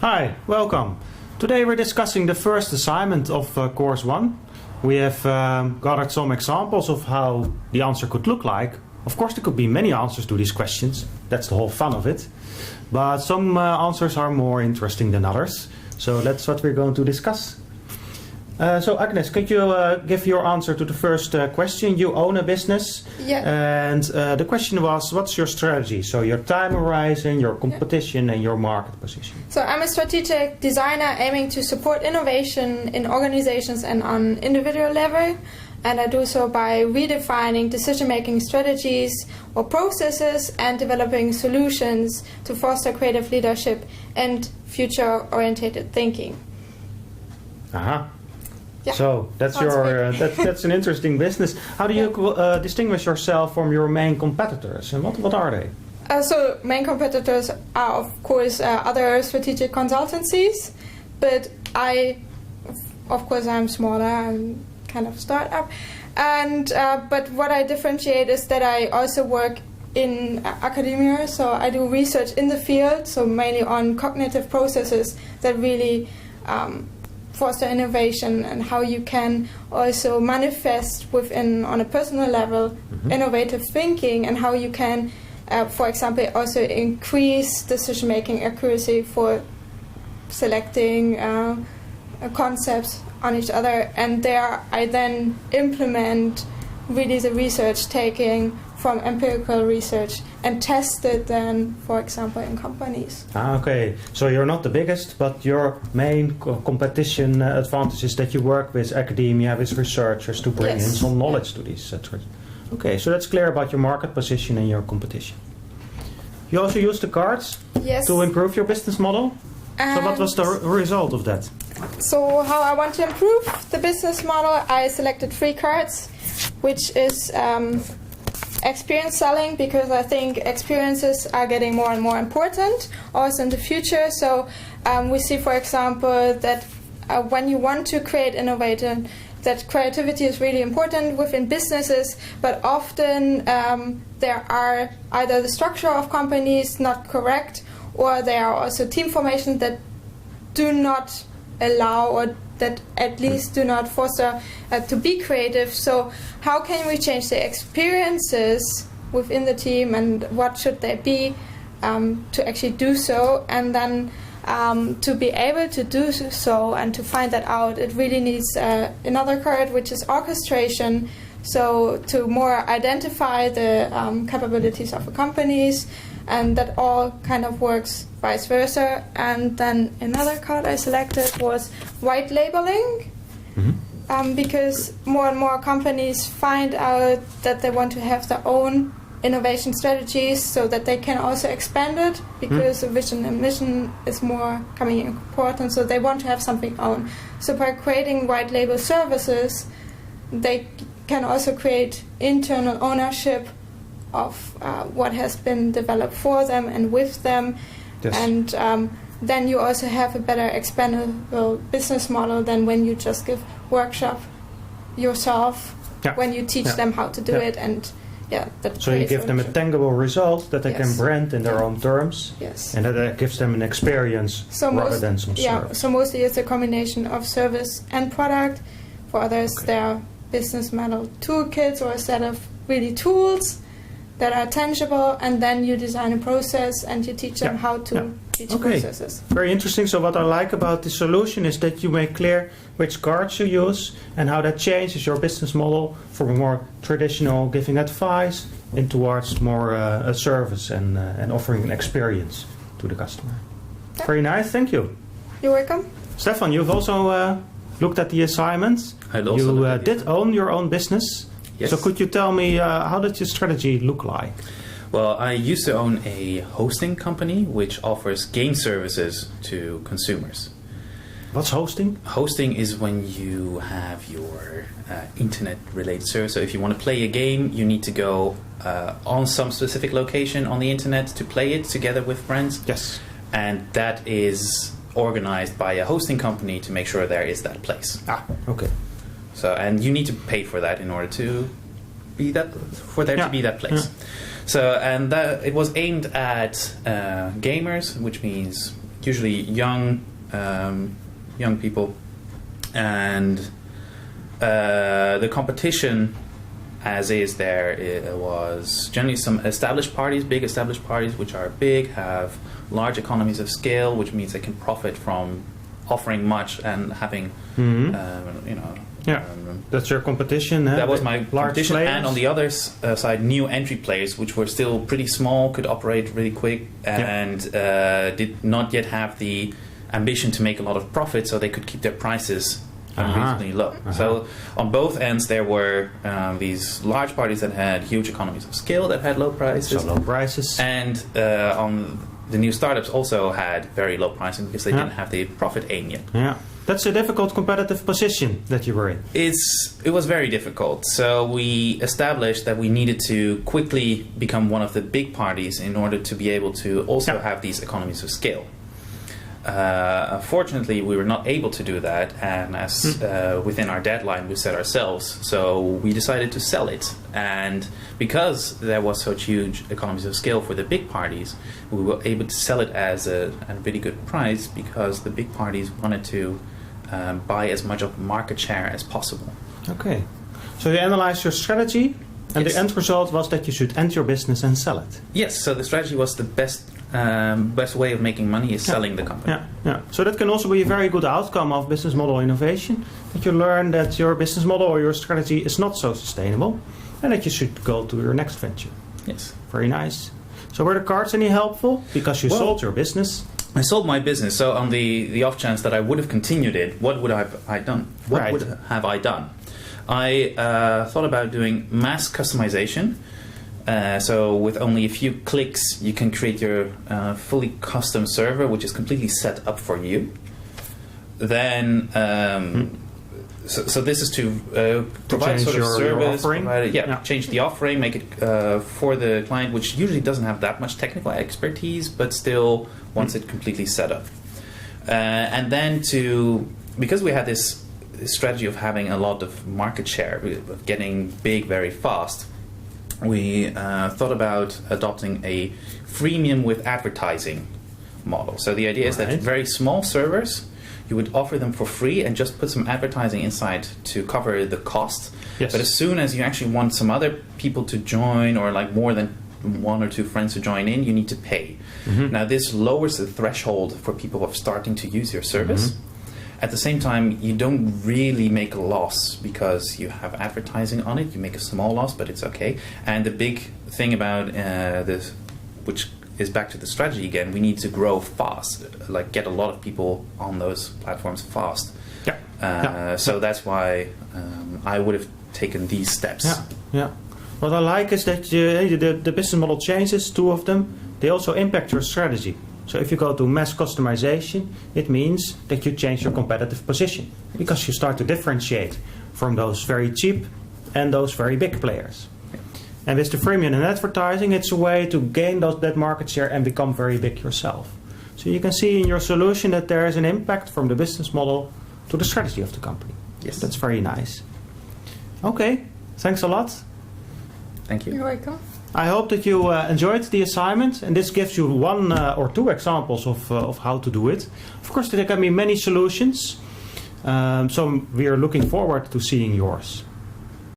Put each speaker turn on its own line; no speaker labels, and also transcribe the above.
Hi, welcome. Today we're discussing the first assignment of course 1. We have gathered some examples of how the answer could look like. Of course there could be many answers to these questions, that's the whole fun of it. But some answers are more interesting than others, so that's what we're going to discuss. So Agnes, could you give your answer to the first question? You own a business, and the question was, what's your strategy? So your time horizon, your competition, and your market position.
So I'm a strategic designer aiming to support innovation in organizations and on individual level. And I do so by redefining decision-making strategies or processes and developing solutions to foster creative leadership and future-oriented thinking.
Aha.
Yeah,
so that's your that's an interesting business. How do you distinguish yourself from your main competitors, and what are they?
So main competitors are of course other strategic consultancies, but I'm smaller. I'm kind of startup, and but what I differentiate is that I also work in academia. So I do research in the field, so mainly on cognitive processes that really foster innovation, and how you can also manifest within, on a personal level, innovative thinking, and how you can, for example, also increase decision-making accuracy for selecting concepts on each other. And there I then implement really the research taking from empirical research and test it then, for example, in companies.
Okay, so you're not the biggest, but your main competition advantage is that you work with academia, with researchers to bring in some knowledge to these trends. Okay, so that's clear about your market position and your competition. You also use the cards to improve your business model. So what was the result of that?
So how I want to improve the business model, I selected 3 cards, which is experience selling, because I think experiences are getting more and more important also in the future. So we see, for example, that when you want to create innovation, that creativity is really important within businesses, but often there are either the structure of companies not correct, or there are also team formations that do not allow, or that at least do not foster to be creative. So how can we change the experiences within the team, and what should they be to actually do so? And then to be able to do so and to find that out, it really needs another card, which is orchestration. So to more identify the capabilities of the companies, and that all kind of works vice versa. And then another card I selected was white labeling, because more and more companies find out that they want to have their own innovation strategies, so that they can also expand it, because the vision and mission is more coming important, so they want to have something own. So by creating white label services, they can also create internal ownership of what has been developed for them and with them. And then you also have a better expandable business model than when you just give workshop yourself, when you teach them how to do it. And so you give them a tangible result that they can brand in their own terms, and that gives them an experience rather than some service. So mostly it's a combination of service and product. For others, there are business model toolkits, or a set of really tools that are tangible, and then you design a process and you teach them how to teach processes.
Very interesting. So what I like about this solution is that you make clear which cards you use and how that changes your business model from a more traditional giving advice in towards more a service and offering an experience to the customer. Very nice. Thank you.
You're welcome.
Stefan, you've also looked at the assignments. You did own your own business.
Yes.
So could you tell me how did your strategy look like?
Well, I used to own a hosting company which offers game services to consumers.
What's hosting?
Hosting is when you have your internet-related service. So if you want to play a game, you need to go on some specific location on the internet to play it together with friends.
Yes.
And that is organized by a hosting company to make sure there is that place.
Okay.
So, and you need to pay for that in order to be that, for there to be that place.
Yeah.
So, and that, it was aimed at gamers, which means usually young people, and the competition, as is there, it was generally some established parties, big established parties, which are big, have large economies of scale, which means they can profit from offering much and having,
that's your competition.
That was my
large
competition,
players.
and on the other side, new entry players, which were still pretty small, could operate really quick, and did not yet have the ambition to make a lot of profit, so they could keep their prices reasonably low. So on both ends, there were these large parties that had huge economies of scale, that had low prices.
So low prices.
And on the new startups also had very low pricing because they didn't have the profit aim yet.
Yeah. That's a difficult competitive position that you were in.
It was very difficult. So we established that we needed to quickly become one of the big parties in order to be able to also have these economies of scale. Unfortunately, we were not able to do that, and as within our deadline we set ourselves, so we decided to sell it. And because there was such huge economies of scale for the big parties, we were able to sell it at a really good price because the big parties wanted to buy as much of market share as possible.
Okay. So you analyzed your strategy, and the end result was that you should end your business and sell it.
Yes, so the strategy was the best way of making money is selling the company.
Yeah. So that can also be a very good outcome of business model innovation, that you learn that your business model or your strategy is not so sustainable, and that you should go to your next venture.
Yes.
Very nice. So were the cards any helpful? Because you sold your business.
I sold my business, so on the off chance that I would have continued it, what would I have done? What would have I done? I thought about doing mass customization. So with only a few clicks, you can create your fully custom server, which is completely set up for you. Then, so this is to provide sort of service, change the offering, make it for the client, which usually doesn't have that much technical expertise, but still wants it completely set up. And then because we had this strategy of having a lot of market share, of getting big very fast, we thought about adopting a freemium with advertising model. So the idea is that very small servers, you would offer them for free and just put some advertising inside to cover the cost. Yes. But as soon as you actually want some other people to join, or like more than one or two friends to join in, you need to pay. Now this lowers the threshold for people of starting to use your service. At the same time, you don't really make a loss because you have advertising on it. You make a small loss, but it's okay. And the big thing about this, which is back to the strategy again, we need to grow fast, like get a lot of people on those platforms fast. So that's why I would have taken these steps.
What I like is that the business model changes, two of them, they also impact your strategy. So if you go to mass customization, it means that you change your competitive position because you start to differentiate from those very cheap and those very big players. And with the freemium and advertising, it's a way to gain that market share and become very big yourself. So you can see in your solution that there is an impact from the business model to the strategy of the company.
Yes.
That's very nice. Okay, thanks a lot.
Thank you.
You're welcome.
I hope that you enjoyed the assignment, and this gives you one or two examples of how to do it. Of course, there can be many solutions, so we are looking forward to seeing yours.